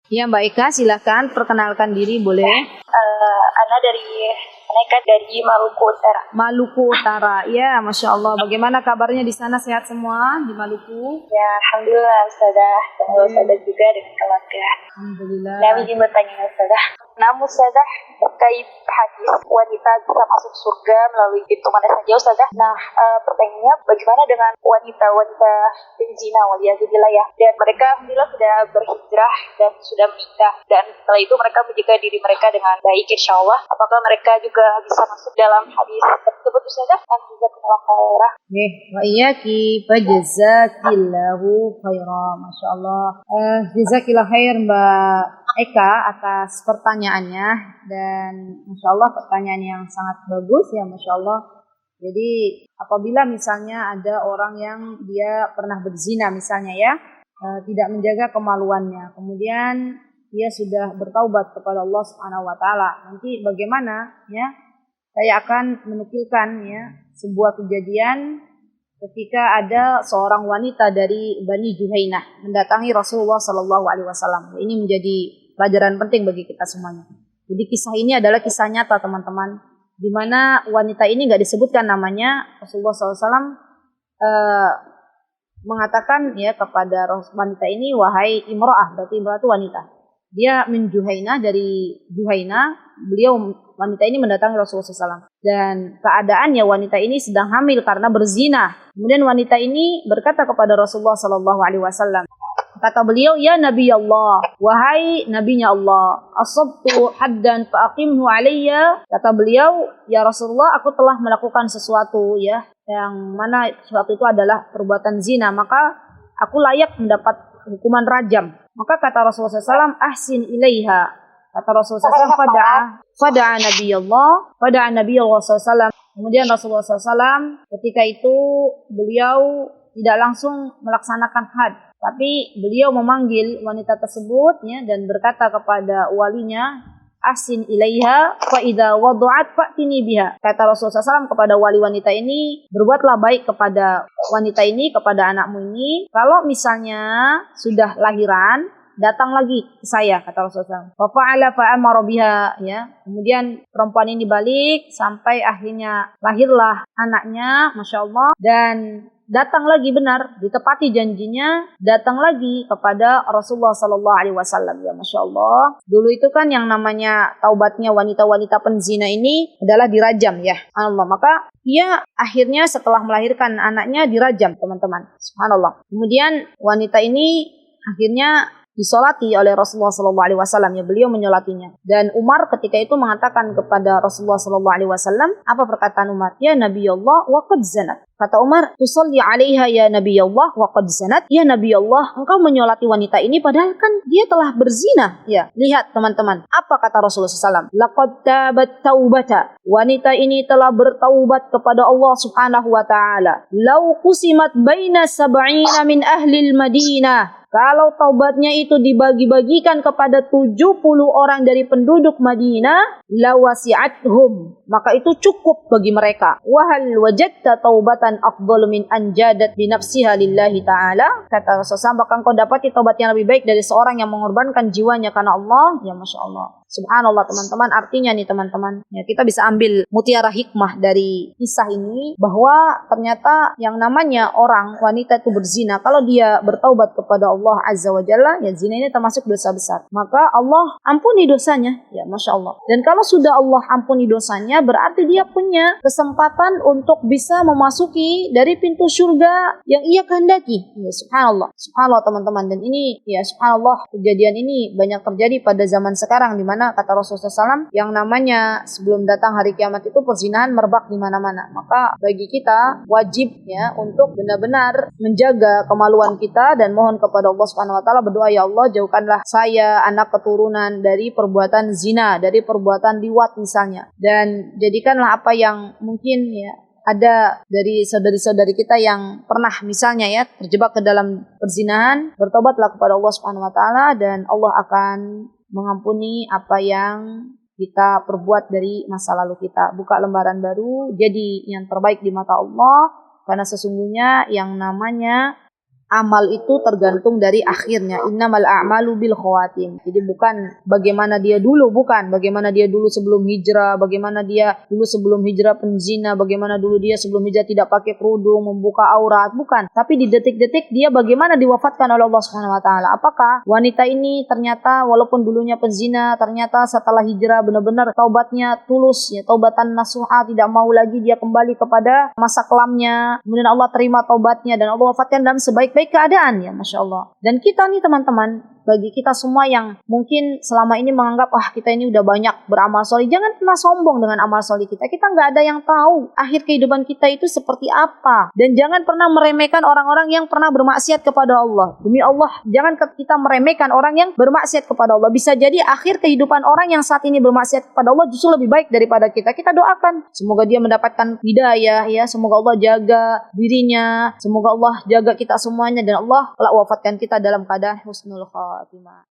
Ya, Mbak Eka, silakan perkenalkan diri boleh. Ana dari Maluku Utara. Maluku Utara. Ya, Masya Allah. Bagaimana kabarnya di sana? Sehat semua di Maluku? Ya, alhamdulillah Ustazah. Semoga Ustazah juga dengan keluarga. Alhamdulillah. Nah, izin bertanya Ustazah. Namun Ustazah terkait hadis wanita bisa masuk surga melalui pintu mana saja Ustazah. Nah, pertanyaannya bagaimana dengan wanita-wanita berzina waliyadzubillah ya. Dan mereka alhamdulillah sudah berhijrah dan sudah menikah. Dan setelah itu mereka menjaga diri mereka dengan baik insyaAllah. Apakah mereka juga bisa masuk dalam hadis tersebut Ustazah? Jazakumullah khairan. Wa iyyaki fajazakillahu khairan. Masya Allah. Jazakillah khair Mbak Eka atas pertanyaannya, dan Masya Allah pertanyaan yang sangat bagus ya, Masya Allah. Jadi apabila misalnya ada orang yang dia pernah berzina misalnya ya, tidak menjaga kemaluannya, kemudian dia sudah bertaubat kepada Allah Subhanahu wa taala. Nanti bagaimana ya? Saya akan menukilkan ya sebuah kejadian ketika ada seorang wanita dari Bani Juhainah mendatangi Rasulullah Sallallahu Alaihi Wasallam. Ini menjadi pelajaran penting bagi kita semuanya. Jadi kisah ini adalah kisah nyata teman-teman, di mana wanita ini nggak disebutkan namanya. Rasulullah SAW mengatakan ya kepada wanita ini, wahai imro'ah, berarti imro'ah itu wanita. Dia min Juhainah, dari Juhainah. Beliau wanita ini mendatangi Rasulullah SAW, dan keadaannya wanita ini sedang hamil karena berzina. Kemudian wanita ini berkata kepada Rasulullah SAW, kata beliau, ya Nabi Allah, wahai Nabinya Allah, asabtu haddan fa'aqimhu alayya. Kata beliau, ya Rasulullah, aku telah melakukan sesuatu ya, yang mana sesuatu itu adalah perbuatan zina, maka aku layak mendapat hukuman rajam. Maka kata Rasulullah SAW, ahsin ilaiha. Kata Rasulullah SAW, fada'a Nabi Allah SAW. Kemudian Rasulullah SAW ketika itu beliau tidak langsung melaksanakan had, tapi beliau memanggil wanita tersebut ya, dan berkata kepada walinya, ahsin ilaiha fa idza wada'at fa'tini biha. Kata Rasulullah SAW kepada wali wanita ini, berbuatlah baik kepada wanita ini, kepada anakmu ini. Kalau misalnya sudah lahiran, datang lagi ke saya, kata Rasulullah SAW. Wa fa'ala fa'amara biha ya. Kemudian perempuan ini balik sampai akhirnya lahirlah anaknya, Masya Allah, dan datang lagi, benar ditepati janjinya, datang lagi kepada Rasulullah Sallallahu Alaihi Wasallam ya, Masya Allah. Dulu itu kan yang namanya taubatnya wanita-wanita penzina ini adalah dirajam ya, Allah. Maka ia akhirnya setelah melahirkan anaknya dirajam teman-teman, subhanallah. Kemudian wanita ini akhirnya disolati oleh Rasulullah SAW ya, beliau menyolatinya. Dan Umar ketika itu mengatakan kepada Rasulullah SAW, apa perkataan Umar? Ya Nabi Allah, wa qad zanat. Kata Umar, tusalli alaiha ya Nabi Allah wa qad zanat. Ya Nabi Allah, engkau menyolati wanita ini padahal kan dia telah berzina. Ya, lihat teman-teman, apa kata Rasulullah SAW? Laqad tabat taubata. Wanita ini telah bertaubat kepada Allah Subhanahu wa taala. Lau qusimat baina sab'ina min ahli al-Madinah. Kalau taubatnya itu dibagi-bagikan kepada 70 orang dari penduduk Madinah, lawasi'athum, maka itu cukup bagi mereka. Wahal wajadta taubatan afdal min anjadat binafsiha lillahi ta'ala. Kata Rasulullah, bahkan kau dapati taubat yang lebih baik dari seorang yang mengorbankan jiwanya karena Allah. Ya Masya Allah. Subhanallah teman-teman, artinya nih teman-teman, ya kita bisa ambil mutiara hikmah dari kisah ini, bahwa ternyata yang namanya orang wanita itu berzina, kalau dia bertaubat kepada Allah Azza wa Jalla, ya zina ini termasuk dosa besar, maka Allah ampuni dosanya, ya Masya Allah. Dan kalau sudah Allah ampuni dosanya, berarti dia punya kesempatan untuk bisa memasuki dari pintu surga yang ia kehendaki. Ya subhanallah, subhanallah teman-teman. Dan ini ya subhanallah, kejadian ini banyak terjadi pada zaman sekarang, di mana kata Rasulullah SAW, yang namanya sebelum datang hari kiamat itu perzinahan merebak di mana-mana. Maka bagi kita wajib ya untuk benar-benar menjaga kemaluan kita dan mohon kepada Allah Subhanahu wa taala, berdoa, ya Allah jauhkanlah saya, anak keturunan dari perbuatan zina, dari perbuatan liwat misalnya, dan jadikanlah apa yang mungkin ya ada dari saudari-saudari kita yang pernah misalnya ya terjebak ke dalam perzinahan, bertobatlah kepada Allah Subhanahu wa taala dan Allah akan mengampuni apa yang kita perbuat dari masa lalu kita. Buka lembaran baru, jadi yang terbaik di mata Allah, karena sesungguhnya yang namanya amal itu tergantung dari akhirnya. Innamal a'malu bil khawatim. Jadi bukan bagaimana dia dulu, bagaimana dia dulu sebelum hijrah, bagaimana dia dulu sebelum hijrah penzina, bagaimana dulu dia sebelum hijrah tidak pakai kerudung, membuka aurat, bukan. Tapi di detik-detik dia bagaimana diwafatkan oleh Allah Subhanahu wa taala. Apakah wanita ini ternyata walaupun dulunya penzina, ternyata setelah hijrah benar-benar taubatnya tulus, ya, taubatan nasuha, tidak mau lagi dia kembali kepada masa kelamnya. Kemudian Allah terima taubatnya dan Allah wafatkan dalam sebaik-baik keadaan, ya, Masya Allah. Dan kita nih teman-teman, bagi kita semua yang mungkin selama ini menganggap kita ini udah banyak beramal soleh, jangan pernah sombong dengan amal soleh kita. Kita nggak ada yang tahu akhir kehidupan kita itu seperti apa, dan jangan pernah meremehkan orang-orang yang pernah bermaksiat kepada Allah. Demi Allah, jangan kita meremehkan orang yang bermaksiat kepada Allah. Bisa jadi akhir kehidupan orang yang saat ini bermaksiat kepada Allah justru lebih baik daripada kita. Kita doakan semoga dia mendapatkan hidayah, ya, semoga Allah jaga dirinya, semoga Allah jaga kita semuanya, dan Allah telah wafatkan kita dalam keadaan husnul khatimah.